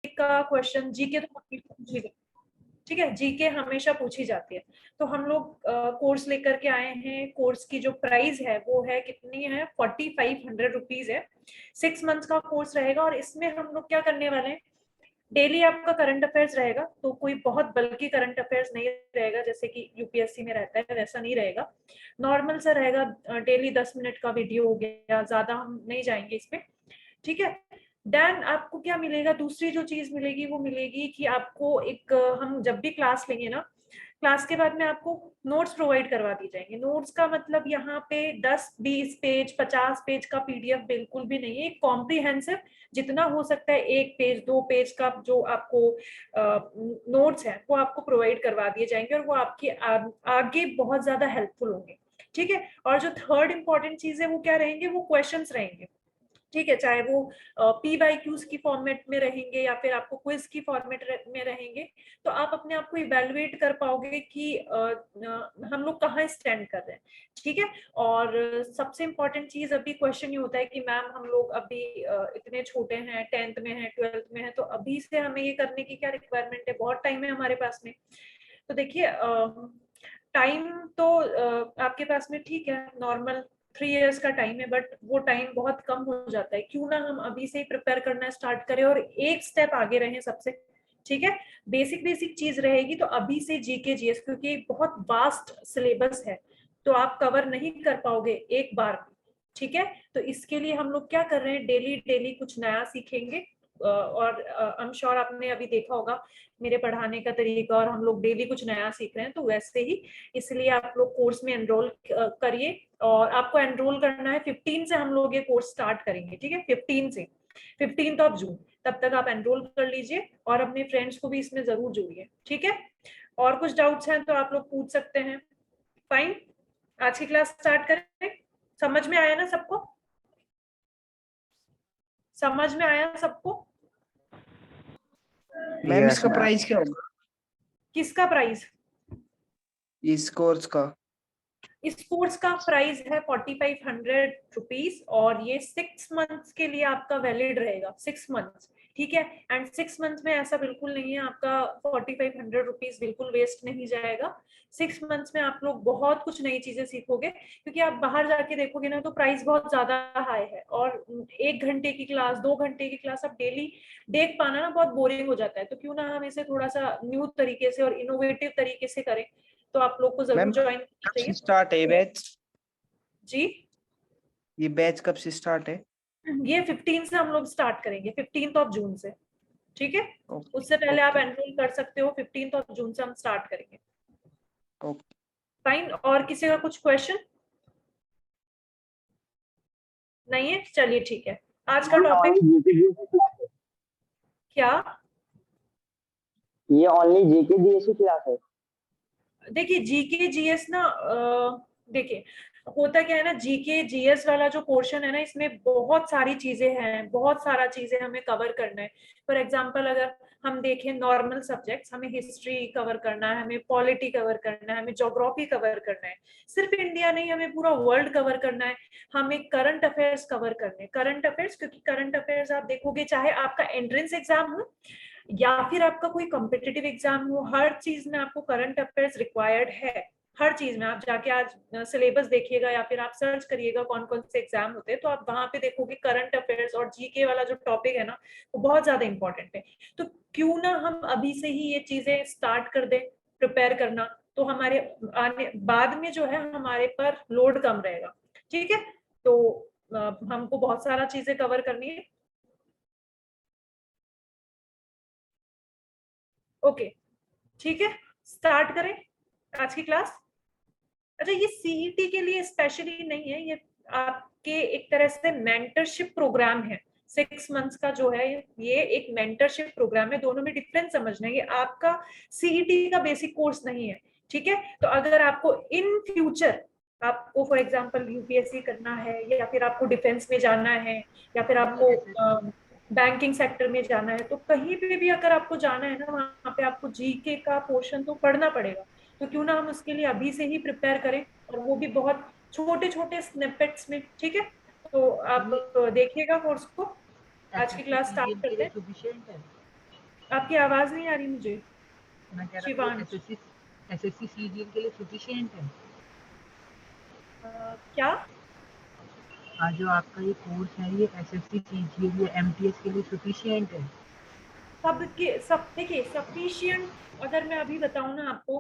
का question, GK तो पूछी, ठीक है, जीके हमेशा पूछी जाती है। तो हम लोग कोर्स लेकर के आए हैं। कोर्स की जो प्राइस है वो है कितनी है, 4500 रुपीज है। 6 मंथ्स का कोर्स रहेगा और इसमें हम लोग क्या करने वाले हैं, डेली आपका करंट अफेयर्स रहेगा। तो कोई बहुत बल्कि करंट अफेयर्स नहीं रहेगा जैसे कि यूपीएससी में रहता है, वैसा नहीं रहेगा। नॉर्मल सा रहेगा, डेली 10 मिनट का वीडियो हो गया, ज्यादा हम नहीं जाएंगे इस पे, ठीक है। देन आपको क्या मिलेगा, दूसरी जो चीज मिलेगी वो मिलेगी कि आपको एक हम जब भी क्लास लेंगे ना, क्लास के बाद में आपको नोट्स प्रोवाइड करवा दी जाएंगे। नोट्स का मतलब यहाँ पे 10-20 पेज 50 पेज का पीडीएफ बिल्कुल भी नहीं है, एक कॉम्प्रिहेंसिव जितना हो सकता है 1 पेज 2 पेज का जो आपको नोट्स है वो आपको प्रोवाइड करवा दिए जाएंगे और वो आपके आगे बहुत ज्यादा हेल्पफुल होंगे, ठीक है। और जो थर्ड इंपॉर्टेंट चीज है वो क्या रहेंगे, वो क्वेश्चंस रहेंगे, ठीक है। चाहे वो पी वाई क्यूज की फॉर्मेट में रहेंगे या फिर आपको क्विज की फॉर्मेट में रहेंगे। तो आप अपने आप को इवेलुएट कर पाओगे कि हम लोग कहाँ स्टैंड कर रहे हैं, ठीक है। और सबसे इम्पोर्टेंट चीज अभी क्वेश्चन ये होता है कि मैम हम लोग अभी इतने छोटे हैं, 10th में है, 12th में है, तो अभी से हमें ये करने की क्या रिक्वायरमेंट है, बहुत टाइम है हमारे पास में। तो देखिए टाइम तो आपके पास में ठीक है, नॉर्मल 3 इयर्स का टाइम है, बट वो टाइम बहुत कम हो जाता है। क्यों ना हम अभी से ही प्रिपेयर करना स्टार्ट करें और एक स्टेप आगे रहें सबसे, ठीक है। बेसिक बेसिक चीज रहेगी तो अभी से जीके जीएस, क्योंकि बहुत वास्ट सिलेबस है तो आप कवर नहीं कर पाओगे एक बार में, ठीक है। तो इसके लिए हम लोग क्या कर रहे हैं, डेली डेली कुछ नया सीखेंगे। और आई एम श्योर आपने अभी देखा होगा मेरे पढ़ाने का तरीका, और हम लोग डेली कुछ नया सीख रहे हैं, तो वैसे ही इसलिए आप लोग कोर्स में एनरोल करिए। और आपको एनरोल करना है 15 से, हम लोग ये कोर्स स्टार्ट करेंगे, ठीक है, 15 से 15 जून तब तक आप एनरोल कर लीजिए और अपने फ्रेंड्स को भी इसमें जरूर जोड़िए, ठीक है। और कुछ डाउट्स हैं तो आप लोग पूछ सकते हैं। फाइन, आज की क्लास स्टार्ट करें। समझ में आया ना सबको, समझ में आया सबको? मैम इसका प्राइस क्या होगा, किसका प्राइस? इस कोर्स का? इस कोर्स का प्राइस है 4500 रुपीज और ये 6 मंथ्स के लिए आपका वैलिड रहेगा, 6 मंथ्स, ठीक है। एंड 6 मंथ्स में ऐसा बिल्कुल नहीं है, आपका 4500 रुपीज बिल्कुल वेस्ट नहीं जाएगा। 6 मंथ्स में आप लोग बहुत कुछ नई चीजें सीखोगे, क्योंकि आप बाहर जाके देखोगे ना तो प्राइस बहुत ज्यादा हाई है, और 1 घंटे की क्लास 2 घंटे की क्लास आप डेली देख पाना ना बहुत बोरिंग हो जाता है। तो क्यों ना हम इसे थोड़ा सा न्यू तरीके से और इनोवेटिव तरीके से करें, तो आप लोग को जरूर मैम ज्वाइन करना कब से चाहिए। स्टार्ट है बैच? जी, ये बैच कब से स्टार्ट है? ये 15 से हम लोग स्टार्ट करेंगे, 15 जून से, ठीक है। ओके उससे पहले आप ओके एनरोल कर सकते हो, 15 जून से हम स्टार्ट करेंगे। ओके। फाइन, और किसी का कुछ क्वेश्चन नहीं है? चलिए ठीक है, आज का टॉपिक क्या? ये ओनली जीके जीएस की क्लास है? देखिए जीके जीएस ना, देखिए होता क्या है ना, जीके जीएस वाला जो पोर्शन है ना, इसमें बहुत सारी चीजें हैं, बहुत सारा चीजें हमें कवर करना है। फॉर एग्जांपल अगर हम देखें नॉर्मल सब्जेक्ट्स, हमें हिस्ट्री कवर करना है, हमें पॉलिटी कवर करना है, हमें ज्योग्राफी कवर करना है, सिर्फ इंडिया नहीं, हमें पूरा वर्ल्ड कवर करना है। हमें करंट अफेयर्स कवर करने, करंट अफेयर्स, क्योंकि करंट अफेयर्स आप देखोगे चाहे आपका एंट्रेंस एग्जाम हो या फिर आपका कोई कॉम्पिटिटिव एग्जाम हो, हर चीज में आपको करंट अफेयर्स रिक्वायर्ड है। हर चीज में आप जाके आज सिलेबस देखिएगा या फिर आप सर्च करिएगा कौन कौन से एग्जाम होते हैं, तो आप वहां पे देखोगे करंट अफेयर्स और जीके वाला जो टॉपिक है ना वो बहुत ज्यादा इंपॉर्टेंट है। तो क्यों ना हम अभी से ही ये चीजें स्टार्ट कर दें प्रिपेयर करना, तो हमारे आने बाद में जो है हमारे पर लोड कम रहेगा, ठीक है। तो हमको बहुत सारा चीजें कवर करनी है। ओके, ठीक है, स्टार्ट करें आज की क्लास। अच्छा, ये सीईटी के लिए स्पेशली नहीं है, ये आपके एक तरह से मेंटरशिप प्रोग्राम है। 6 मंथ्स का जो है ये एक मेंटरशिप प्रोग्राम है, दोनों में डिफरेंस समझना है। ये आपका सीईटी का बेसिक कोर्स नहीं है, ठीक है। तो अगर आपको इन फ्यूचर आपको फॉर एग्जांपल यूपीएससी करना है, या फिर आपको डिफेंस में जाना है, या फिर आपको बैंकिंग सेक्टर में जाना है, तो कहीं पे भी अगर आपको जाना है ना, वहां पे आपको जीके का पोर्शन तो पढ़ना पड़ेगा। तो क्यों ना हम उसके लिए अभी से ही प्रिपेयर करें, और वो भी बहुत छोटे छोटे स्निपेट्स में, ठीक है। तो आप देखिएगा कोर्स को। आज की क्लास स्टार्ट करते हैं। आपकी आवाज नहीं आ रही मुझे। मैं कह रहा था शिवांश, एसएससी सीजीएल के लिए सफिशिएंट है। क्या? जो आपका ये कोर्स है ये एसएससी सीजीएल या एमटीएस के लिए सफिशिएंट है। सब देखिए सफिशिएंट, अगर मैं अभी बताऊं ना आपको,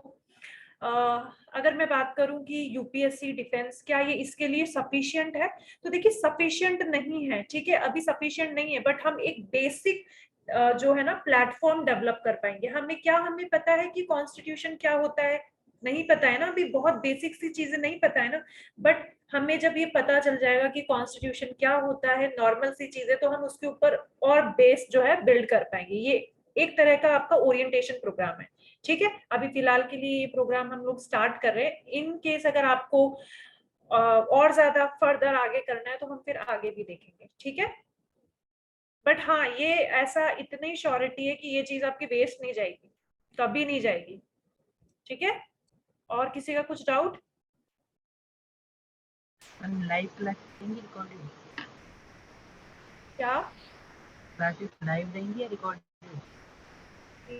अगर मैं बात करूं कि यूपीएससी डिफेंस क्या ये इसके लिए सफिशिएंट है, तो देखिए सफिशिएंट नहीं है, ठीक है, अभी सफिशिएंट नहीं है, बट हम एक बेसिक जो है ना प्लेटफॉर्म डेवलप कर पाएंगे। हमें पता है कि कॉन्स्टिट्यूशन क्या होता है, नहीं पता है ना, अभी बहुत बेसिक सी चीजें नहीं पता है ना, बट हमें जब ये पता चल जाएगा कि कॉन्स्टिट्यूशन क्या होता है, नॉर्मल सी चीजें, तो हम उसके ऊपर और बेस जो है बिल्ड कर पाएंगे। ये एक तरह का आपका ओरिएंटेशन प्रोग्राम है, ठीक है। अभी फिलहाल के लिए ये प्रोग्राम हम लोग स्टार्ट कर रहे हैं। इन केस अगर आपको और ज्यादा फर्दर आगे करना है तो हम फिर आगे भी देखेंगे, ठीक है। बट हाँ, ये ऐसा इतनी श्योरिटी है कि ये चीज आपकी वेस्ट नहीं जाएगी, कभी नहीं जाएगी, ठीक है। और किसी का कुछ डाउट? हम लाइव क्लास देंगे रिकॉर्डिंग? क्या? क्लासेस लाइव देंगे या रिकॉर्डिंग?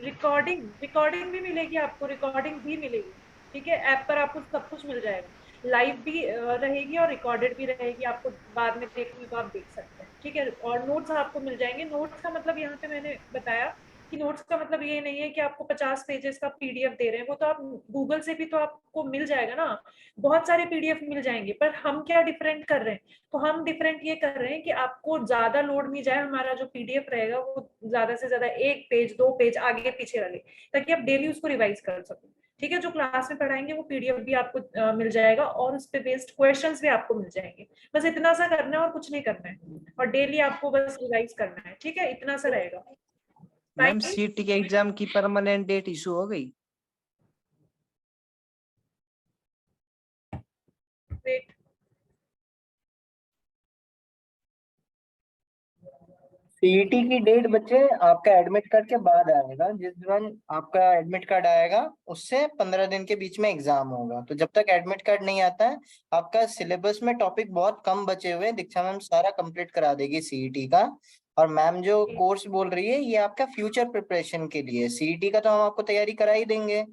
रिकॉर्डिंग भी मिलेगी आपको, रिकॉर्डिंग भी मिलेगी, ठीक है। ऐप पर आपको सब कुछ मिल जाएगा, लाइव भी रहेगी और रिकॉर्डेड भी रहेगी, आपको बाद में देखनी हो तो आप देख सकते हैं, ठीक है। और नोट्स आपको मिल जाएंगे। नोट्स का मतलब यहाँ पे मैंने बताया कि नोट्स का मतलब ये नहीं है कि आपको 50 पेजेस का पीडीएफ दे रहे हैं, वो तो आप गूगल से भी तो आपको मिल जाएगा ना, बहुत सारे पीडीएफ मिल जाएंगे। पर हम क्या डिफरेंट कर रहे हैं, तो हम डिफरेंट ये कर रहे हैं कि आपको ज्यादा लोड नहीं जाए, हमारा जो पीडीएफ रहेगा वो ज्यादा से ज्यादा 1 पेज 2 पेज आगे पीछे वाले, ताकि आप डेली उसको रिवाइज कर सको, ठीक है। जो क्लास में पढ़ाएंगे वो पीडीएफ भी आपको मिल जाएगा और उस पे बेस्ड क्वेश्चंस भी आपको मिल जाएंगे। बस इतना सा करना है और कुछ नहीं करना है, और डेली आपको बस रिवाइज करना है, ठीक है, इतना सा रहेगा। मैम सीटी के एग्जाम की परमानेंट डेट इशू हो गई? वेट, सीईटी की डेट बच्चे आपका एडमिट कार्ड के बाद आएगा। जिस दिन आपका एडमिट कार्ड आएगा उससे 15 दिन के बीच में एग्जाम होगा। तो जब तक एडमिट कार्ड नहीं आता है आपका सिलेबस में टॉपिक बहुत कम बचे हुए हैं, दीक्षा मैम सारा कंप्लीट करा देगी सीईटी का। और मैम जो कोर्स बोल रही है ये आपका फ्यूचर प्रिपरेशन के लिए। सीईटी का तो हम आपको तैयारी करा ही देंगे,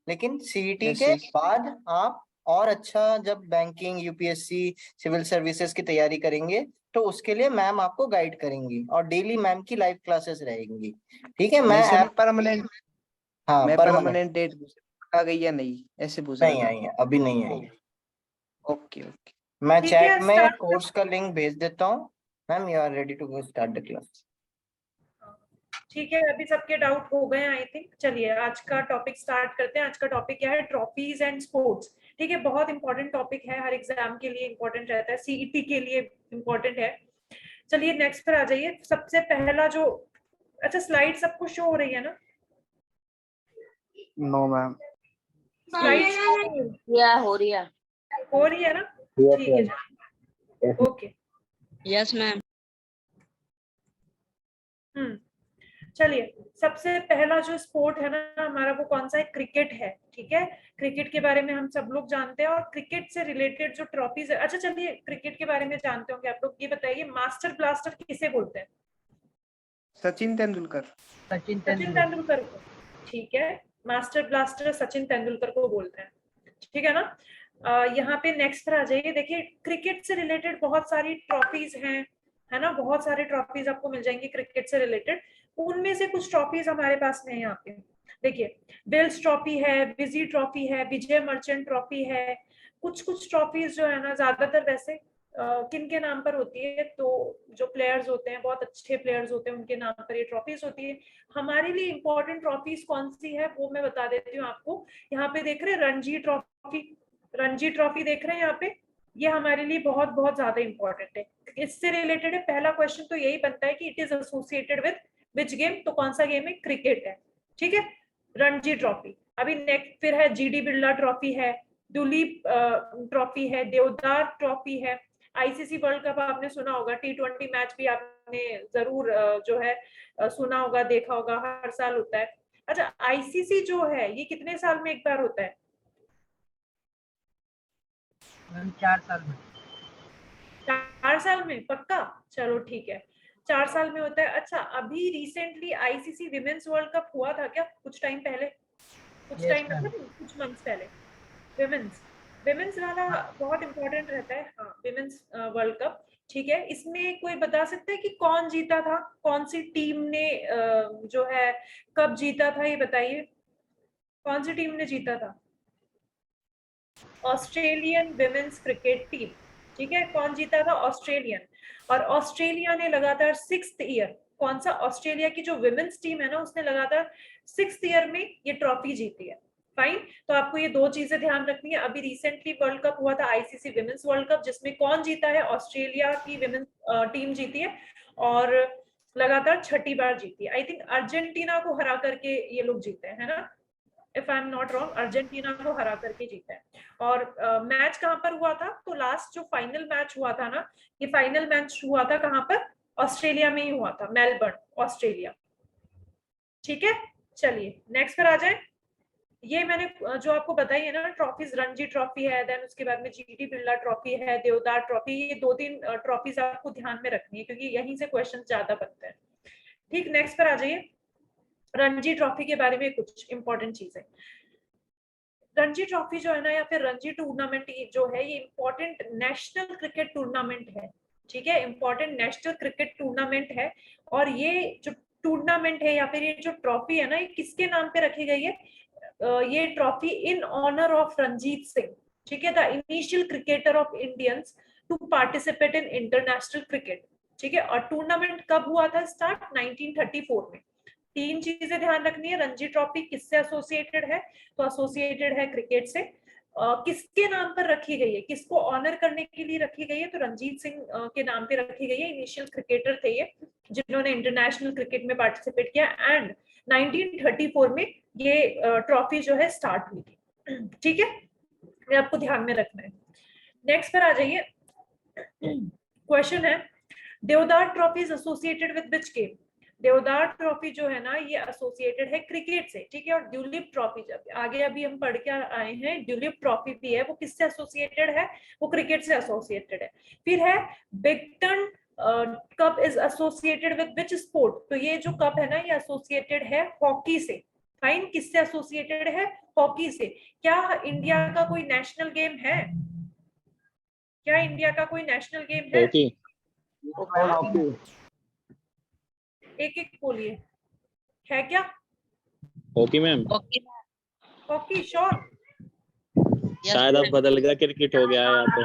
लेकिन सीईटी के बाद आप और अच्छा जब बैंकिंग यूपीएससी सिविल सर्विसेज की तैयारी करेंगे तो उसके लिए मैम आपको गाइड करेंगी और डेली मैम की लाइव क्लासेस रहेंगी, ठीक है। मैं परमानेंट हाँ मैं परमानेंट परमानेंट डेट आ गई या नहीं ऐसे पूछ रहा नहीं था। आई है, अभी नहीं आई है। Okay okay. मैं ठीक चैट है, में स्टार्ट। कोर्स का लिंक भेज देता हूँ। Ma'am you are ready to go start the class. ठीक है, अभी सबके डाउट हो गए आई थिंक। चलिए आज का टॉपिक स्टार्ट करते हैं। आज का टॉपिक क्या है? ट्रॉफीज एंड स्पोर्ट्स, ठीक है। बहुत इंपॉर्टेंट टॉपिक है, हर एग्जाम के लिए इंपॉर्टेंट रहता है, सीईटी के लिए इंपॉर्टेंट है। चलिए नेक्स्ट पर आ जाइए। सबसे पहला जो, अच्छा स्लाइड सबको शो हो रही है ना? No ma'am. स्लाइड शो नहीं हो रही है। हो रही है ना? Yes, ठीक है, ma'am. चलिए ओके। Yes ma'am. चलिए, सबसे पहला जो स्पोर्ट है ना हमारा, वो कौन सा है? क्रिकेट है, ठीक है। क्रिकेट के बारे में हम सब लोग जानते हैं, और क्रिकेट से रिलेटेड जो ट्रॉफीज है, अच्छा चलिए क्रिकेट के बारे में जानते होंगे आप लोग। ये बताइए, मास्टर ब्लास्टर किसे बोलते हैं? सचिन तेंदुलकर। सचिन सचिन तेंदुलकर। तेंदुलकर को, ठीक है। मास्टर ब्लास्टर सचिन तेंदुलकर को बोलते हैं, ठीक है ना। यहाँ पे नेक्स्ट पर आ जाइए। देखिए क्रिकेट से रिलेटेड बहुत सारी ट्रॉफीज हैं, है ना, बहुत सारे ट्रॉफीज आपको मिल जाएंगी क्रिकेट से रिलेटेड। उनमें से कुछ ट्रॉफीज हमारे पास में है यहाँ पे। देखिए विल्स ट्रॉफी है, विजी ट्रॉफी है, विजय मर्चेंट ट्रॉफी है। कुछ कुछ ट्रॉफीज जो है ना, ज्यादातर वैसे किन के नाम पर होती है, तो जो प्लेयर्स होते हैं, बहुत अच्छे प्लेयर्स होते हैं, उनके नाम पर ये ट्रॉफीज होती है। हमारे लिए इंपॉर्टेंट ट्रॉफीज कौन सी है वो मैं बता देती हूँ आपको। यहाँ पे देख रहे हैं रणजी ट्रॉफी, रणजी ट्रॉफी देख रहे हैं यहाँ पे, ये हमारे लिए बहुत बहुत ज्यादा इंपॉर्टेंट है। इससे रिलेटेड है, पहला क्वेश्चन तो यही बनता है कि it is associated with which game, तो कौन सा गेम है? क्रिकेट है, ठीक है। रणजी ट्रॉफी। अभी नेक्स्ट फिर है जीडी बिरला ट्रॉफी है, दुलीप ट्रॉफी है, देवदार ट्रॉफी है। आईसीसी वर्ल्ड कप आपने सुना होगा, T20 मैच भी आपने जरूर जो है सुना होगा, देखा होगा, हर साल होता है। अच्छा आईसीसी जो है ये कितने साल में एक बार होता है? मैम 4 साल में। 4 साल में पक्का? चलो ठीक है, 4 साल में होता है। अच्छा, अभी recently ICC women's world cup हुआ था क्या कुछ टाइम पहले? कुछ Yes, टाइम ma'am. मतलब कुछ मंथ्स पहले। विमेन्स वाला बहुत इंपॉर्टेंट रहता है। हाँ, विमेन्स वर्ल्ड कप, ठीक है। इसमें कोई बता सकता है कि कौन जीता था, कौन सी टीम ने जो है कब जीता था, ये बताइए। कौन सी टीम ने जीता था? ऑस्ट्रेलियन विमेन्स क्रिकेट टीम, ठीक है। कौन जीता था? ऑस्ट्रेलियन। और ऑस्ट्रेलिया ने लगातार 6th ईयर, कौन सा? ऑस्ट्रेलिया की जो विमेन्स टीम है ना, उसने लगातार 6th ईयर में ये ट्रॉफी जीती है। फाइन, तो आपको ये दो चीजें ध्यान रखनी है। अभी रिसेंटली वर्ल्ड कप हुआ था, आईसीसी विमेन्स वर्ल्ड कप, जिसमें कौन जीता है? ऑस्ट्रेलिया की विमेन्स टीम जीती है और लगातार 6ठी बार जीती है। आई थिंक अर्जेंटीना को हरा करके ये लोग जीते हैं, है ना? If I am not wrong, Argentina को हरा करके जीता है। और मैच कहाँ पर हुआ था? तो लास्ट जो फाइनल मैच हुआ था ना, ये फाइनल मैच हुआ था कहाँ पर? ऑस्ट्रेलिया में ही हुआ था, मेलबर्न, ऑस्ट्रेलिया। ठीक है, चलिए नेक्स्ट पर आ जाए। ये मैंने जो आपको बताई है ना ट्रॉफीज, रणजी ट्रॉफी है, देन उसके बाद में जीटी बिरला ट्रॉफी है, देवदार ट्रॉफी, ये 2-3 ट्रॉफीज आपको ध्यान में रखनी है क्योंकि यहीं से क्वेश्चन ज्यादा बनते हैं। ठीक, नेक्स्ट पर आ जाइए। रणजी ट्रॉफी के बारे में कुछ इंपॉर्टेंट चीजें। रणजी ट्रॉफी जो है ना, या फिर रणजी टूर्नामेंट जो है, ये इंपॉर्टेंट नेशनल क्रिकेट टूर्नामेंट है। ठीक है, इंपॉर्टेंट नेशनल क्रिकेट टूर्नामेंट है। और ये जो टूर्नामेंट है या फिर ये जो ट्रॉफी है ना, ये किसके नाम पे रखी गई है? ये trophy in honour of Ranjit Singh, ठीक है, the initial cricketer of Indians to participate in international cricket. ठीक है, और टूर्नामेंट कब हुआ था स्टार्ट? 1934 में। 3 चीजें ध्यान रखनी है। रणजी ट्रॉफी किससे एसोसिएटेड है? तो एसोसिएटेड है क्रिकेट से। किसके नाम पर रखी गई है? किसको ऑनर करने के लिए रखी गई है? तो रंजीत सिंह के नाम पे रखी गई है। इनिशियल क्रिकेटर थे ये, जिन्होंने इंटरनेशनल क्रिकेट में पार्टिसिपेट किया, एंड 1934 में ये ट्रॉफी जो है स्टार्ट हुई थी। ठीक है, ये आपको ध्यान में रखना है। नेक्स्ट पर आ जाइए। क्वेश्चन है, देवदार trophy is associated with which game? देवदार ट्रॉफी जो है ना, ये एसोसिएटेड है क्रिकेट से। ठीक है, और ड्यूलिप ट्रॉफी, जब आगे अभी हम पढ़ के आए हैं, ड्यूलिप ट्रॉफी भी है, वो किससे एसोसिएटेड है? वो क्रिकेट से एसोसिएटेड है। फिर है Beighton cup is associated with which sport? तो ये जो कप है ना, ये एसोसिएटेड है हॉकी से। फाइन, किससे एसोसिएटेड है? हॉकी से। क्या इंडिया का कोई नेशनल गेम है? क्या इंडिया का कोई नेशनल गेम है? हॉकी। एक एक बोलिए, है क्या? Hockey ma'am, hockey sure? शायद अब बदल गया, क्रिकेट हो गया है या तो।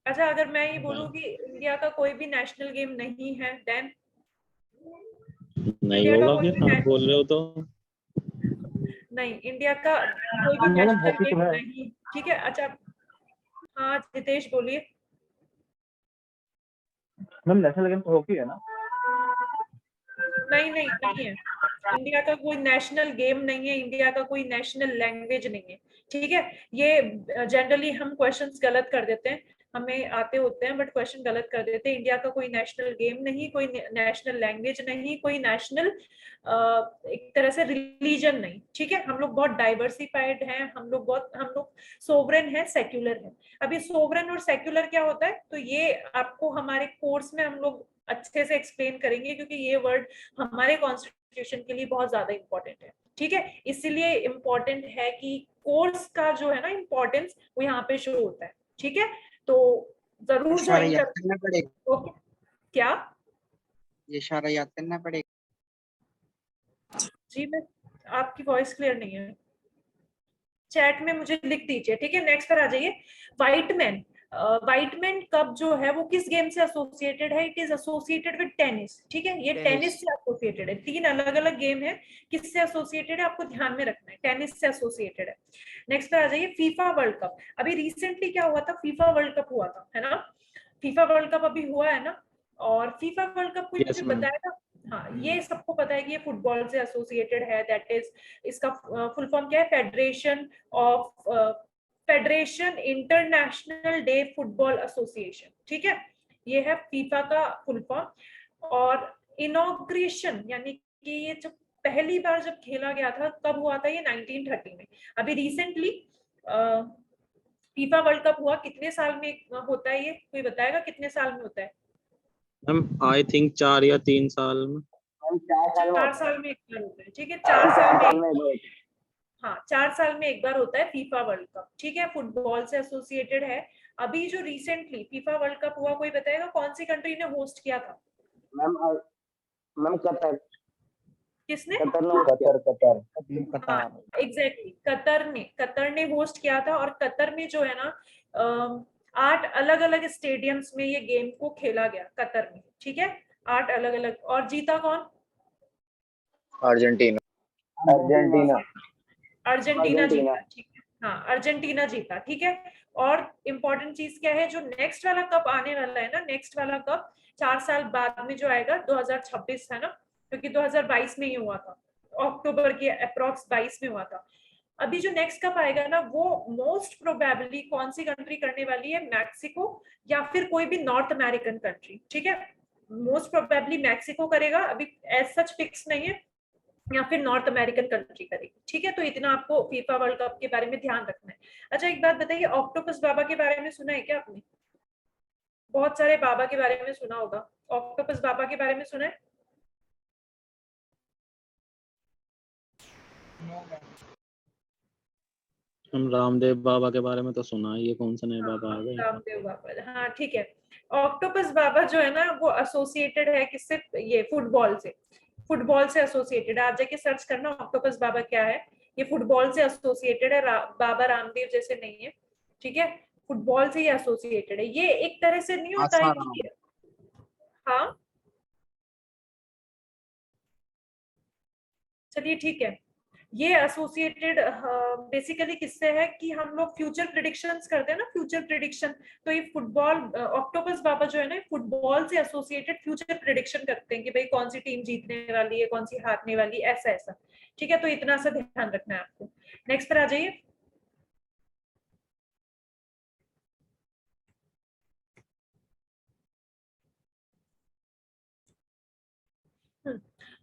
अच्छा, अगर मैं ये बोलूं कि इंडिया का कोई भी नेशनल गेम नहीं है, देन नहीं इंडिया का होगा कोई फिर, भी आप बोल रहे हो तो। नहीं, इंडिया का कोई भी नेशनल गेम नहीं। ठीक है, अच्छा। हाँ जितेश बोलिए। मैम नेशनल गेम तो हॉकी है ना? नहीं नहीं नहीं है, इंडिया का कोई नेशनल गेम नहीं है, इंडिया का कोई नेशनल लैंग्वेज नहीं है। ठीक है, ये जनरली हम क्वेश्चंस गलत कर देते हैं, हमें आते होते हैं बट क्वेश्चन गलत कर देते हैं। इंडिया का कोई नेशनल गेम नहीं, कोई नेशनल लैंग्वेज नहीं, कोई नेशनल एक तरह से रिलीजन नहीं। ठीक है, हम लोग बहुत डाइवर्सिफाइड हैं, हम लोग सोवरेन है, सेक्युलर है। अभी सोवरेन और सेक्युलर क्या होता है, तो ये आपको हमारे कोर्स में हम लोग अच्छे से एक्सप्लेन करेंगे, क्योंकि ये वर्ड हमारे कॉन्स्टिट्यूशन के लिए बहुत ज्यादा इंपॉर्टेंट है। ठीक है, इसीलिए इंपॉर्टेंट है कि कोर्स का जो है ना इंपॉर्टेंस, वो यहाँ पे शो होता है। ठीक है, तो जरूर इशारा ज्वाइन याद कर। करना पड़ेगा। ओके, क्या? ये इशारा याद करना पड़ेगा। जी, मैं आपकी वॉइस क्लियर नहीं है, चैट में मुझे लिख दीजिए। ठीक है, नेक्स्ट पर आ जाइए। व्हाइटमैन, व्हाइटमैन कप जो है वो किस गेम से एसोसिएटेड है? It is associated with tennis. ठीक है, ये टेनिस से एसोसिएटेड है। 3 अलग अलग गेम है, किससे एसोसिएटेड है आपको ध्यान में रखना है, टेनिस से एसोसिएटेड है। नेक्स्ट पर आ जाइए, फीफा वर्ल्ड कप। अभी रिसेंटली क्या हुआ था? फीफा वर्ल्ड कप हुआ था, है ना? फीफा वर्ल्ड कप अभी हुआ है ना? और फीफा वर्ल्ड कप कोई मुझे बताएगा? हाँ, ये सबको पता है कि ये फुटबॉल से एसोसिएटेड है, दैट इज, इसका फुल फॉर्म क्या है? Federation international day football association. ठीक है, ये है फीफा का फुल फॉर्म। और इनॉग्रेशन, यानी कि ये जब पहली बार जब खेला गया था, कब हुआ था? ये 1930 में। अभी रिसेंटली फीफा वर्ल्ड कप हुआ, कितने साल में होता है ये? कोई बताएगा कितने साल में होता है? मैम आई थिंक 4 या 3 साल में। हम 4 साल में 4 साल में एक बार होता है, ठीक है, 4 साल में हाँ 4 साल में एक बार होता है फीफा वर्ल्ड कप, ठीक है, फुटबॉल से एसोसिएटेड है। अभी जो रिसेंटली फीफा वर्ल्ड कप हुआ, कोई बताएगा कौन सी कंट्री ने होस्ट किया था? Ma'am Qatar. किसने? कतर। हाँ एग्जैक्टली, कतर ने होस्ट किया था। और कतर में जो है ना 8 अलग अलग स्टेडियम्स में ये गेम को खेला गया कतर में, ठीक है, 8 अलग अलग। और जीता कौन? अर्जेंटीना। अर्जेंटीना जीता, ठीक है, हाँ अर्जेंटीना जीता, ठीक है। और इम्पोर्टेंट चीज क्या है, जो नेक्स्ट वाला कप आने वाला है ना, नेक्स्ट वाला कप 4 साल बाद में जो आएगा 2026 है ना, क्योंकि 2022 में ही हुआ था, अक्टूबर के अप्रॉक्स 22 में हुआ था। अभी जो नेक्स्ट कप आएगा ना, वो मोस्ट प्रोबेबली कौन सी कंट्री करने वाली है? मैक्सिको या फिर कोई भी नॉर्थ अमेरिकन कंट्री, ठीक है, मोस्ट प्रोबेबली मैक्सिको करेगा, अभी एज सच फिक्स नहीं है, या फिर नॉर्थ अमेरिकन कंट्री करेगी, ठीक है। तो इतना आपको फीफा वर्ल्ड कप के बारे में ध्यान रखना है। अच्छा एक बात बताइए, ऑक्टोपस बाबा के बारे में सुना है क्या आपने? बहुत सारे बाबा के बारे में सुना होगा, ऑक्टोपस बाबा के बारे में सुना है? हम रामदेव बाबा के बारे में तो सुना है, ये कौन सा नया बाबा आ गए? रामदेव बाबा, हाँ ठीक है। ऑक्टोपस बाबा जो है ना, वो एसोसिएटेड है किससे? ये फुटबॉल से, फुटबॉल से एसोसिएटेड है। आप जाके सर्च करना ऑक्टोपस बाबा क्या है, ये फुटबॉल से एसोसिएटेड है, बाबा रामदेव जैसे नहीं है, ठीक है, फुटबॉल से ही एसोसिएटेड है। ये एक तरह से नहीं होता है कि हाँ चलिए ठीक है, ये एसोसिएटेड बेसिकली किससे है कि हम लोग फ्यूचर प्रिडिक्शंस करते हैं ना, फ्यूचर प्रिडिक्शन, तो ये फुटबॉल ऑक्टोपस बाबा जो है ना, फुटबॉल से एसोसिएटेड फ्यूचर प्रिडिक्शन करते हैं कि भाई कौन सी टीम जीतने वाली है, कौन सी हारने वाली है, ऐसा ऐसा, ठीक है। तो इतना सा ध्यान रखना है आपको। नेक्स्ट पर आ जाइए।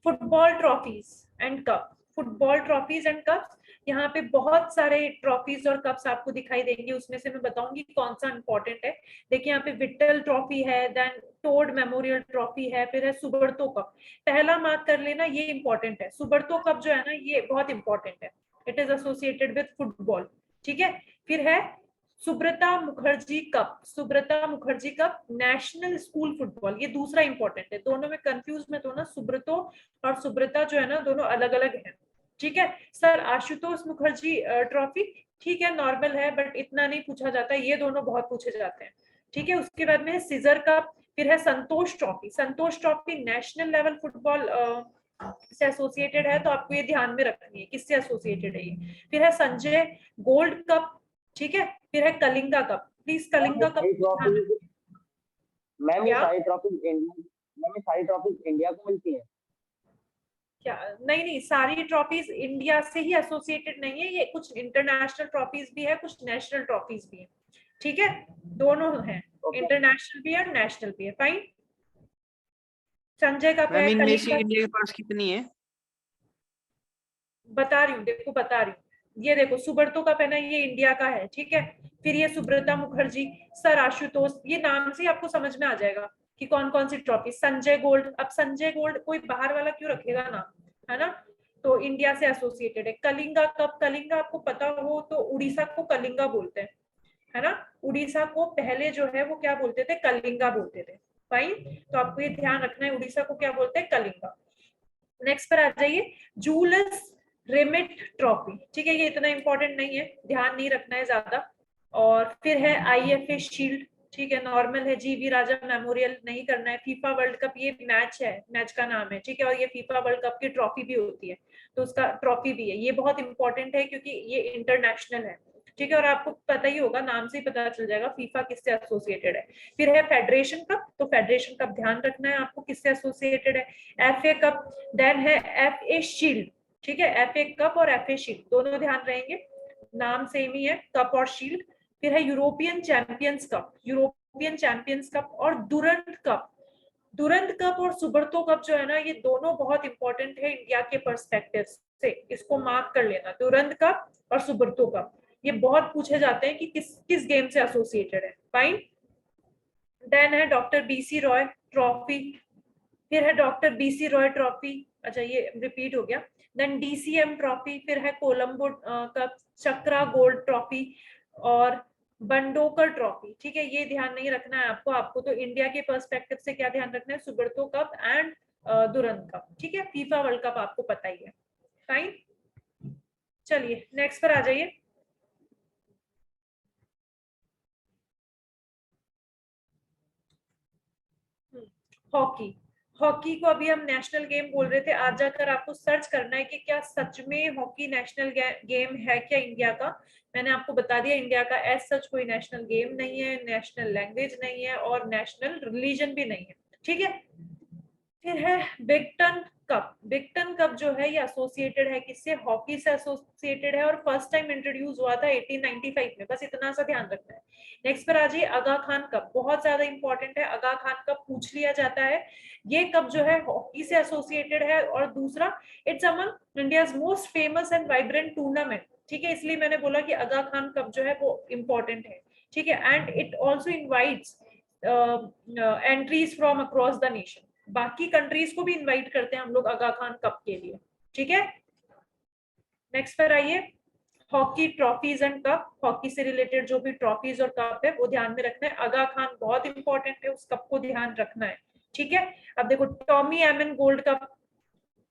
Football trophies and cup, football trophies and cups, यहाँ पे बहुत सारे ट्रॉफीज और कप्स आपको दिखाई देंगे, उसमें से मैं बताऊंगी कौन सा इंपॉर्टेंट है। देखिए यहाँ पे विट्टल ट्रॉफी है, देन टोड मेमोरियल ट्रॉफी है, फिर है सुबर्तो कप। पहला मार्क कर लेना, ये इंपॉर्टेंट है, सुबर्तो कप जो है ना ये बहुत इंपॉर्टेंट है, it is associated with football, ठीक है। फिर है Subrata Mukherjee cup, Subrata Mukherjee cup national school football, ये दूसरा इंपॉर्टेंट है, दोनों में कंफ्यूज मत होना, सुब्रतो और सुब्रता जो है ना दोनों अलग अलग है, ठीक है। सर आशुतोष मुखर्जी ट्रॉफी, ठीक है, नॉर्मल है बट इतना नहीं पूछा जाता, ये दोनों बहुत पूछे जाते हैं, ठीक है। उसके बाद में है सीजर कप, फिर है संतोष ट्रॉफी, संतोष ट्रॉफी नेशनल लेवल फुटबॉल से एसोसिएटेड है, तो आपको ये ध्यान में रखनी है किससे एसोसिएटेड है ये। फिर है संजय गोल्ड कप, ठीक है। फिर है Kalinga cup, please Kalinga cup, ma'am ये सारी ट्रॉफीज इंडिया को मिलती है क्या? नहीं नहीं, सारी ट्रॉफीज इंडिया से ही एसोसिएटेड नहीं है, ये कुछ इंटरनेशनल ट्रॉफीज भी है, कुछ नेशनल ट्रॉफीज भी है, ठीक है, दोनों है, इंटरनेशनल भी है और नेशनल भी है, फाइन। संजय कप है, इनमें से इंडिया के पास कितनी है? बता रही हूँ, देखो बता रही हूँ, ये देखो सुबर्तो कप है ना, ये इंडिया का है, ठीक है। फिर ये सुब्रता मुखर्जी, सर आशुतोष, ये नाम से आपको समझ में आ जाएगा कि कौन कौन सी ट्रॉफी। संजय गोल्ड, अब संजय गोल्ड कोई बाहर वाला क्यों रखेगा नाम, है ना, तो इंडिया से एसोसिएटेड है। कलिंगा कप, कलिंगा आपको पता हो तो उड़ीसा को कलिंगा बोलते हैं, है ना, उड़ीसा को पहले जो है वो क्या बोलते थे? कलिंगा बोलते थे, फाइन। तो आपको ये ध्यान रखना है, उड़ीसा को क्या बोलते हैं? कलिंगा। नेक्स्ट पर आ जाइए, जूलियस रेमिट ट्रॉफी, ठीक है, ये इतना इंपॉर्टेंट नहीं है, ध्यान नहीं रखना है ज्यादा। और फिर है आईएफए शील्ड, ठीक है, नॉर्मल है। जीवी राजा मेमोरियल नहीं करना है। फीफा वर्ल्ड कप, ये मैच है, मैच का नाम है, ठीक है, और ये फीफा वर्ल्ड कप की ट्रॉफी भी होती है, तो उसका ट्रॉफी भी है, ये बहुत इंपॉर्टेंट है क्योंकि ये इंटरनेशनल है, ठीक है। और आपको पता ही होगा, नाम से ही पता चल जाएगा फीफा किससे एसोसिएटेड है। फिर है फेडरेशन कप, तो फेडरेशन कप ध्यान रखना है आपको किससे एसोसिएटेड है। एफए कप, देन है एफए शील्ड, ठीक है, एफए कप और एफए शील्ड दोनों ध्यान रहेंगे, नाम सेम ही है, कप और शील्ड। फिर है European champions cup, European champions cup और दुरंत कप, दुरंत कप और सुबर्तो कप जो है ना, ये दोनों बहुत इंपॉर्टेंट है इंडिया के पर्सपेक्टिव से, इसको मार्क कर लेना, दुरंत कप और सुबर्तो कप, ये बहुत पूछे जाते हैं कि किस किस गेम से एसोसिएटेड है, फाइन। देन है डॉक्टर बीसी रॉय, ट्रॉफी, फिर है डॉक्टर बीसी रॉय ट्रॉफी, अच्छा ये रिपीट हो गया, देन डीसीएम ट्रॉफी, फिर है कोलंबो कप, चक्रा गोल्ड ट्रॉफी और बंडोकर ट्रॉफी। ठीक है, ये ध्यान नहीं रखना है आपको, आपको तो इंडिया के पर्सपेक्टिव से क्या ध्यान रखना है, सुब्रतो कप एंड दुरंत कप। ठीक है, फीफा वर्ल्ड कप आपको पता ही है। फाइन, चलिए नेक्स्ट पर आ जाइए। हॉकी, हॉकी को अभी हम नेशनल गेम बोल रहे थे, आज जाकर आपको सर्च करना है कि क्या सच में हॉकी नेशनल गेम है क्या इंडिया का। मैंने आपको बता दिया इंडिया का एज सच कोई नेशनल गेम नहीं है, नेशनल लैंग्वेज नहीं है और नेशनल रिलीजन भी नहीं है। ठीक है, फिर है Beighton cup. Beighton cup जो है ये एसोसिएटेड है किससे, हॉकी से एसोसिएटेड है और फर्स्ट टाइम इंट्रोड्यूस हुआ था 1895 में, बस इतना सा ध्यान रखना है। नेक्स्ट पर आ जाइए, आगा खान कप, बहुत ज्यादा इंपॉर्टेंट है, आगा खान कप पूछ लिया जाता है। ये कप जो है हॉकी से एसोसिएटेड है और दूसरा it's among India's most famous and vibrant tournament. ठीक है, इसलिए मैंने बोला कि आगा खान कप जो है वो इंपॉर्टेंट है। ठीक है, and it also invites entries from across the nation, बाकी कंट्रीज को भी इनवाइट करते हैं हम लोग आगा खान कप के लिए। ठीक है, नेक्स्ट पर आइए, hockey trophies and cup, hockey से रिलेटेड जो भी ट्रॉफीज और कप है वो ध्यान में रखना है, आगा खान बहुत इंपॉर्टेंट है, उस कप को ध्यान रखना है। ठीक है, अब देखो टॉमी एमन गोल्ड कप,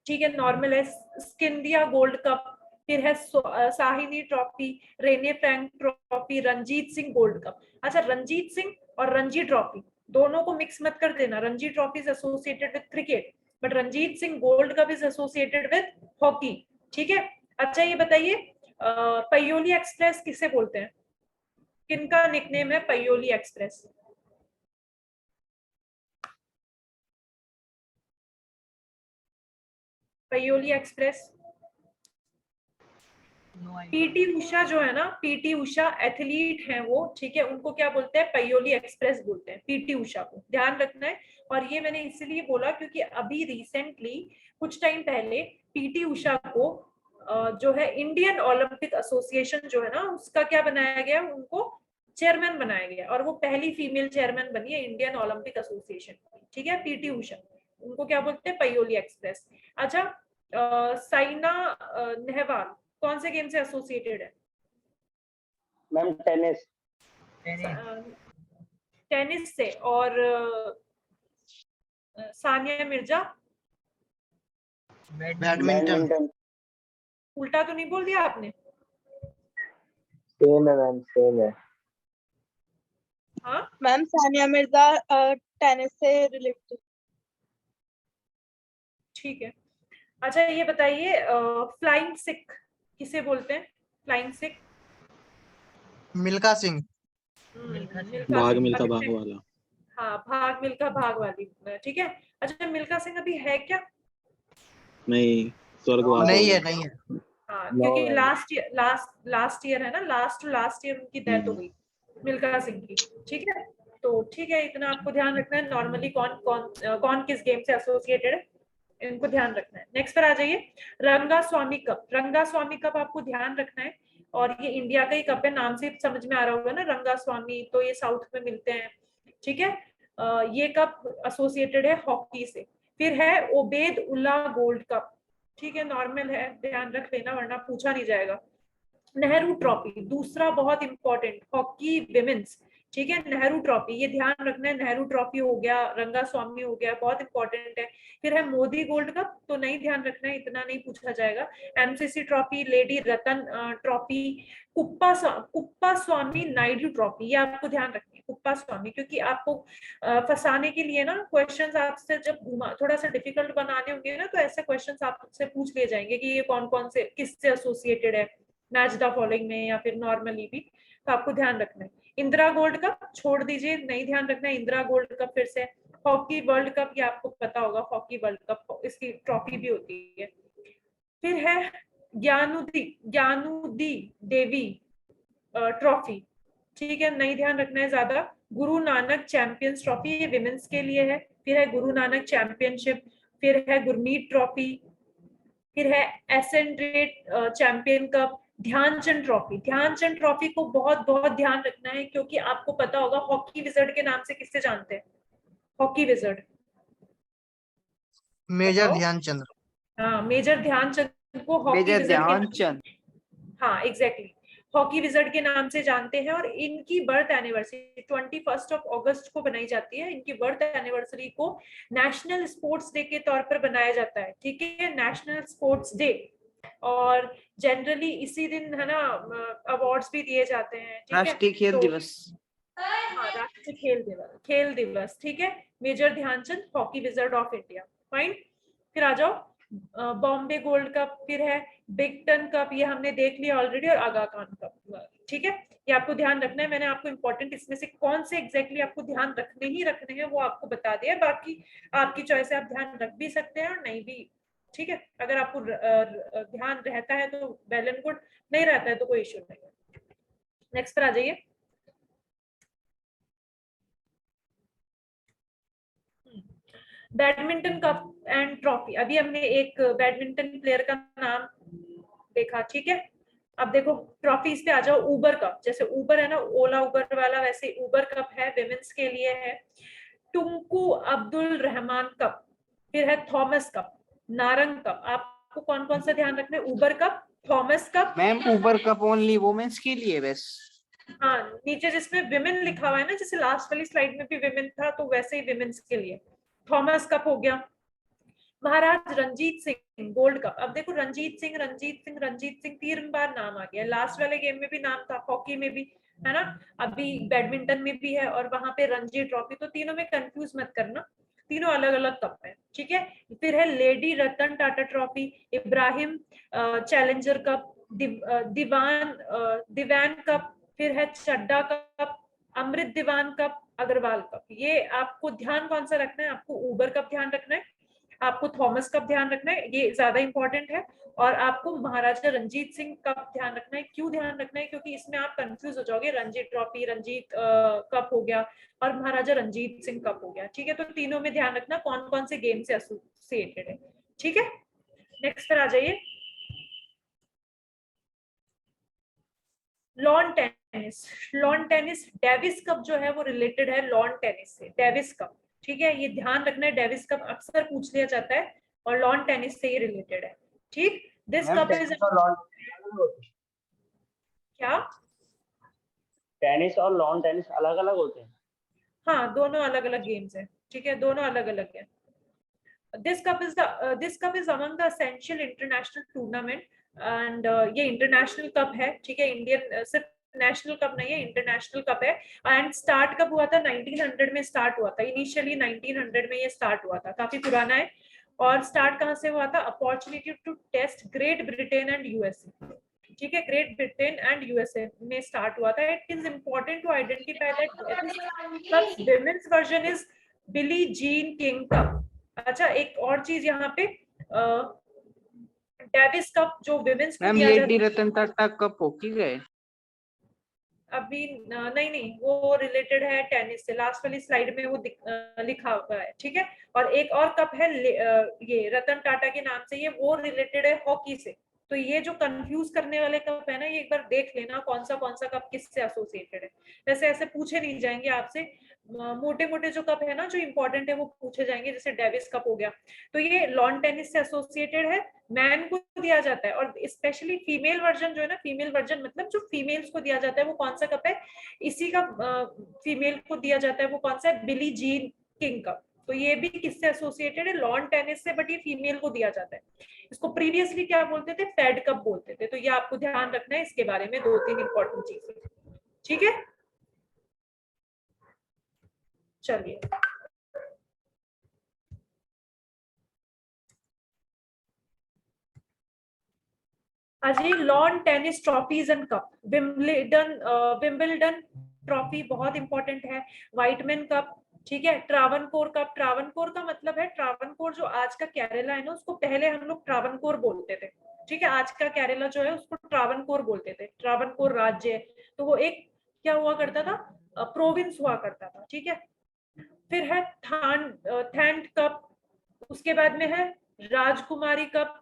ठीक है नॉर्मल है, स्किंदिया गोल्ड कप, फिर है Sahini trophy, Rene Frank trophy, Ranjit Singh gold cup. अच्छा, रंजीत सिंह और रणजी ट्रॉफी दोनों को मिक्स मत कर देना, Ranji trophy is associated with cricket but Ranjit Singh gold cup is associated with hockey. ठीक है, अच्छा ये बताइए पयोली एक्सप्रेस किसे बोलते हैं, किनका निकनेम है Payoli express? Payoli express, PT Usha जो है ना, पीटी उषा एथलीट हैं वो, ठीक है, उनको क्या बोलते हैं, पयोली एक्सप्रेस बोलते हैं, पीटी उषा को ध्यान रखना है। और ये मैंने इसलिए बोला क्योंकि अभी रिसेंटली कुछ टाइम पहले पीटी उषा को जो है इंडियन ओलंपिक एसोसिएशन जो है ना उसका क्या बनाया गया, उनको चेयरमैन बनाया गया और वो पहली फीमेल चेयरमैन बनी है इंडियन ओलंपिक एसोसिएशन। ठीक है, पीटी उषा, उनको क्या बोलते हैं, पयोली एक्सप्रेस। अच्छा, साइना नेहवाल कौन से गेम से एसोसिएटेड है? Ma'am tennis. टेनिस से। और सानिया मिर्जा? बैडमिंटन। उल्टा तो नहीं बोल दिया आपने? सेम है मैम, सेम है। हाँ मैम सानिया मिर्जा टेनिस से रिलेटेड। ठीक है, अच्छा ये बताइए फ्लाइंग सिख किसे बोलते हैं, फ्लाइंग सिख? मिल्खा सिंह। भाग सिंह, मिल्खा अच्छा, भाग वाला। हाँ भाग मिल्खा भाग वाली, ठीक है। अच्छा, मिल्खा सिंह अभी है क्या? नहीं, स्वर्गवास नहीं हो है, गया। नहीं है। हाँ, क्योंकि लास्ट ईयर है ना, लास्ट ईयर उनकी डेथ हो गई मिल्खा सिंह की। ठीक है, तो ठीक है, इतना आपको ध्यान रखना है, नॉर्मली कौन कौन कौन किस गेम से एसोसिएटेड है इनको ध्यान रखना है। नेक्स्ट पर आ जाइए, रंगा स्वामी कप। रंगा स्वामी कप आपको ध्यान रखना है और ये इंडिया का ही कप है, नाम से समझ में आ रहा होगा ना रंगा स्वामी, तो ये साउथ में मिलते हैं। ठीक है, ये कप एसोसिएटेड है हॉकी से। फिर है ओबेद उल्ला गोल्ड कप, ठीक है नॉर्मल है, ध्यान रख लेना वरना पूछा नहीं जाएगा। नेहरू ट्रॉफी दूसरा बहुत इंपॉर्टेंट, हॉकी विमेंस, ठीक है, नेहरू ट्रॉफी ये ध्यान रखना है, नेहरू ट्रॉफी हो गया, रंगा स्वामी हो गया, बहुत इंपॉर्टेंट है। फिर है मोदी गोल्ड कप, तो नहीं ध्यान रखना है, इतना नहीं पूछा जाएगा। एमसीसी ट्रॉफी, लेडी रतन ट्रॉफी, कुप्पा स्वामी नायडू ट्रॉफी, ये आपको ध्यान रखनी है, कुप्पा स्वामी, क्योंकि आपको फंसाने के लिए ना क्वेश्चंस आपसे जब थोड़ा सा डिफिकल्ट बनाने होंगे ना, तो ऐसे क्वेश्चंस आपसे पूछ लिए जाएंगे कि ये कौन कौन से किससे एसोसिएटेड है, मैच द फॉलोइंग में या फिर नॉर्मली भी, तो आपको ध्यान रखना है। इंदिरा गोल्ड कप छोड़ दीजिए, नहीं ध्यान रखना है, इंदिरा गोल्ड कप फिर से। हॉकी वर्ल्ड कप, ये आपको पता होगा, हॉकी वर्ल्ड कप इसकी ट्रॉफी भी होती है। फिर है ज्ञानुदी देवी ट्रॉफी, ठीक है, नहीं ध्यान रखना है ज्यादा। गुरु नानक चैंपियंस ट्रॉफी, ये विमेंस के लिए है। फिर है गुरु नानक चैंपियनशिप, फिर है गुरमीत ट्रॉफी, फिर है एसेंड्रेट champion cup, Dhyan Chand trophy. Dhyan Chand trophy को बहुत बहुत ध्यान रखना है, क्योंकि आपको पता होगा हॉकी विजर्ड के नाम से किससे जानते हैं, हॉकी विजर्ड? मेजर बताओ। ध्यानचंद। हाँ, मेजर ध्यानचंद को हॉकी मेजर विजर्ड के, ध्यानचंद। हाँ एग्जैक्टली, हॉकी विजर्ड के नाम से जानते हैं। और इनकी बर्थ एनिवर्सरी 21 अगस्त को बनाई जाती है। इनकी बर्थ एनिवर्सरी को नेशनल स्पोर्ट्स डे के तौर पर बनाया जाता है, ठीक है, नेशनल स्पोर्ट्स डे। और जनरली इसी दिन है ना अवार्ड्स भी दिए जाते हैं, ठीक है। राष्ट्रीय खेल तो दिवस। हाँ, राष्ट्रीय खेल दिवस, ठीक है। Major Dhyan Chand hockey wizard of India, fine. फिर आ जाओ, बॉम्बे गोल्ड कप, फिर है बिग टन कप, ये हमने देख लिया ऑलरेडी, और आगा खान कप, ठीक है। ये आपको ध्यान रखना है। मैंने आपको इंपॉर्टेंट इसमें से कौन से एग्जैक्टली आपको ध्यान रखने हैं वो आपको बता दिया। बाकी आपकी चॉइस है, आप ध्यान रख भी सकते हैं और नहीं भी, ठीक है। अगर आपको ध्यान रहता है तो वेल एंड गुड, नहीं रहता है तो कोई इश्यू नहीं है। नेक्स्ट पर आ जाइए। Badminton cup and trophy. अभी हमने एक बैडमिंटन प्लेयर का नाम देखा, ठीक है। अब देखो ट्रॉफीज पे आ जाओ। उबर कप, जैसे उबर है ना, ओला उबर वाला, वैसे उबर कप है, विमेंस के लिए है। टुंकू अब्दुल रहमान कप, फिर है थॉमस कप, नारंग कप। आपको कौन कौन सा ध्यान रखना है? उबर कप, थॉमस कप। मैम उबर कप ओनली वुमेन्स के लिए बस। हाँ, नीचे जिसमें विमेन लिखा हुआ है ना, जैसे लास्ट वाली स्लाइड में भी विमेन था, तो वैसे ही विमेन्स के लिए थॉमस कप हो गया। महाराज रंजीत सिंह गोल्ड कप। अब देखो रंजीत सिंह 3 बार नाम आ गया। लास्ट वाले गेम में भी नाम था, हॉकी में भी है ना, अभी बैडमिंटन में भी है, और वहां पे रणजी ट्रॉफी। तो तीनों में कंफ्यूज मत करना, तीनों अलग अलग कप है, ठीक है। फिर है lady Ratan Tata trophy, Ibrahim challenger cup, Diwan cup, फिर है Chadda cup, Amrit Diwan cup, Agarwal cup. ये आपको ध्यान कौन सा रखना है? आपको उबर कप ध्यान रखना है, आपको थॉमस कप ध्यान रखना है, ये ज्यादा इंपॉर्टेंट है। और आपको महाराजा रंजीत सिंह कप ध्यान रखना है। क्यों ध्यान रखना है? क्योंकि इसमें आप कंफ्यूज हो जाओगे। रणजी ट्रॉफी, रंजीत कप हो गया, और महाराजा रंजीत सिंह कप हो गया, ठीक है। तो तीनों में ध्यान रखना कौन कौन से गेम से एसोसिएटेड है, ठीक है। नेक्स्ट पर आ जाइए। लॉन टेनिस डेविस कप जो है वो रिलेटेड है लॉन टेनिस से, डेविस कप, ठीक है। ये ध्यान रखना है, डेविस कप अक्सर पूछ लिया जाता है और लॉन टेनिस से ये रिलेटेड है, ठीक। दिस कप इज क्या? टेनिस और लॉन टेनिस अलग अलग होते हैं? हाँ, दोनों अलग अलग गेम्स है, ठीक है, दोनों अलग अलग है। This cup is among the essential international tournament, and ये इंटरनेशनल कप है, ठीक है। इंडियन सिर्फ नेशनल कप नहीं है, इंटरनेशनल कप है। एंड स्टार्ट कब हुआ था? 1900 में स्टार्ट हुआ था। इनिशियली 1900 में ये स्टार्ट हुआ था, काफी पुराना है। और स्टार्ट कहाँ से हुआ था? Opportunity to test Great Britain and USA, ठीक है, ग्रेट ब्रिटेन एंड यूएसए में स्टार्ट हुआ था। It is important to identify that women's version is Billie Jean King cup. अच्छा, एक और चीज यहाँ पे, डेविस कप जो विमेंस को मैम दिया लेडी जाता है, रतन टाटा कप हॉकी गए? अभी नहीं, वो रिलेटेड है टेनिस से। लास्ट वाली स्लाइड में वो लिखा हुआ है, ठीक है। और एक और कप है ये रतन टाटा के नाम से, ये वो रिलेटेड है हॉकी से। तो ये जो कंफ्यूज करने वाले कप है ना, ये एक बार देख लेना कौन सा कप किससे एसोसिएटेड है। वैसे ऐसे पूछे नहीं जाएंगे आपसे, मोटे मोटे जो कप है ना जो इंपॉर्टेंट है वो पूछे जाएंगे, जैसे डेविस कप हो गया। तो ये लॉन टेनिस से एसोसिएटेड है, मैन को दिया जाता है। और स्पेशली फीमेल वर्जन जो है ना, फीमेल वर्जन मतलब जो फीमेल्स को दिया जाता है, वो कौन सा कप है? इसी का फीमेल को दिया जाता है, वो कौन सा है? बिली जीन किंग कप। तो ये भी किससे एसोसिएटेड है? लॉन टेनिस से, बट ये फीमेल को दिया जाता है। इसको प्रीवियसली क्या बोलते थे? फेड कप बोलते थे। तो ये आपको ध्यान रखना है, इसके बारे में 2-3 इंपॉर्टेंट चीजें, ठीक है। चलिए, Ajay lawn tennis trophies and cup. Wimbledon trophy बहुत इंपॉर्टेंट है। व्हाइटमैन कप, ठीक है। ट्रावनकोर कप, ट्रावनकोर का मतलब है, ट्रावनकोर जो आज का केरला है ना, उसको पहले हम लोग ट्रावनकोर बोलते थे, ठीक है। आज का केरला जो है उसको ट्रावनकोर बोलते थे, ट्रावनकोर राज्य। तो वो एक क्या हुआ करता था? प्रोविंस हुआ करता था, ठीक है। फिर है थैंड कप, उसके बाद में है राजकुमारी कप,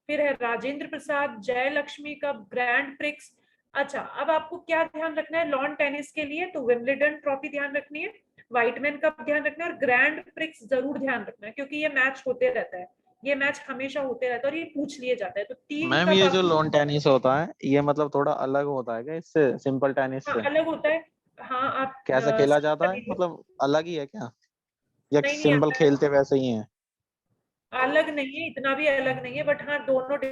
फिर है Rajendra Prasad, Jayalakshmi cup, grand prix. अच्छा, अब आपको क्या ध्यान रखना है लॉन टेनिस के लिए? तो विंबलडन ट्रॉफी ध्यान रखनी है, वाइटमैन का ध्यान रखना है और ग्रैंड प्रिक्स जरूर ध्यान रखना है, क्योंकि ये मैच होते रहता है, ये मैच हमेशा होते रहता है और ये पूछ लिए जाता है। तो 3 मैम कप ये जो आपको लॉन टेनिस होता है ये मतलब थोड़ा अलग होता है क्या इससे, सिंपल टेनिस हाँ, से? अलग होता है। हाँ, आप कैसे खेला समझ जाता है, लीजिए। मतलब अलग ही है क्या, या नहीं नहीं, सिंपल खेलते वैसे ही है? अलग नहीं है, इतना भी अलग नहीं है, बट हाँ दोनों